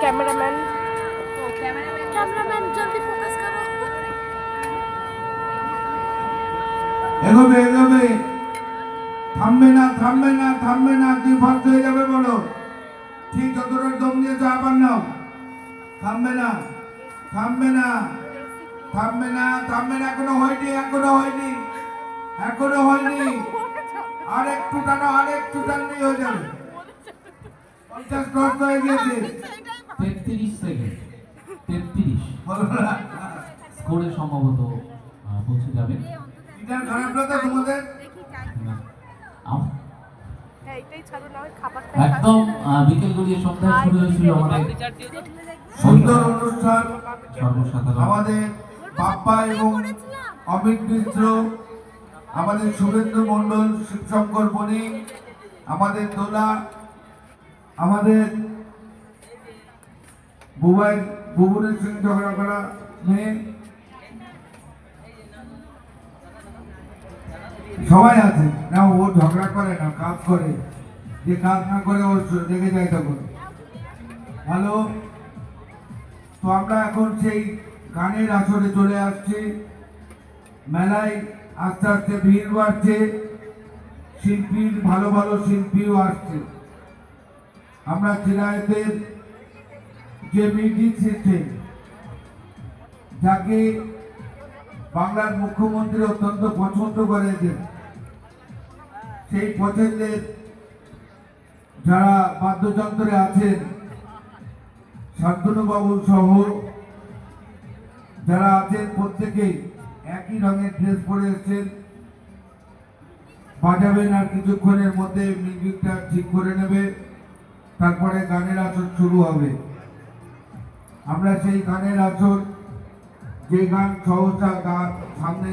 Cameraman cameraman जल्दी focus करो। এগোবে এগোবে, থামবে না থামবে না থামবে না, তুই ফার্স্ট হয়ে যাবে বলো। ঠিক যতটা দম দিয়ে আবার নাও, থামবে না থামবে না থামবে না থামবে না, এখনো হয়নি এখনো হয়নি এখনো হয়নি, আর একটু টানো আর একটু টানলেই হয়ে যাবে। 50 ক্রস হয়ে গেছে। 33 সেকেন্ড 33 হলো না? স্কোরে সম্ভবত পৌঁছে যাবে। এটা খারাপ লাগে তোমাদের? একদম বিকেল গড়িয়ে সন্ধ্যায় শুরু হয়েছিল আমাদের সুন্দর অনুষ্ঠান। সর্বসাধারণ আমাদের বাপ্পা এবং অমিত মিশ্র, আমাদের শুভেন্দু মণ্ডল, শিবশঙ্কর বণিক, আমাদের দোলা, আমাদের বুবনের সঙ্গে ঝগড়া করা মেয়ে, সবাই আছে না। ও ঝগড়া করে না, কাজ করে। যে কাজ না করে ও রেগে যায় তখন। হ্যালো, তো আমরা এখন সেই গানের আসরে চলে আসছি। মেলায় আস্তে আস্তে ভিড় বাড়ছে, শিল্পীর ভালো ভালো শিল্পীও আসছে। আমরা চিরায়তের যে মিউজিক সিস্টেম, যাকে বাংলার মুখ্যমন্ত্রী অত্যন্ত পছন্দ করেছেন, সেই পছন্দের যারা বাদ্যযন্ত্রে আছেন, শান্তনুবাবু সহ যারা আছেন, প্রত্যেকেই একই রঙের ড্রেস পরে এসেছেন। বাজাবেন, আর কিছুক্ষণের মধ্যে মিউজিকটা ঠিক করে নেবে, তারপরে গানের আসর শুরু হবে। আমরা সেই গানের আসর, যে গান সহসা গান সামনে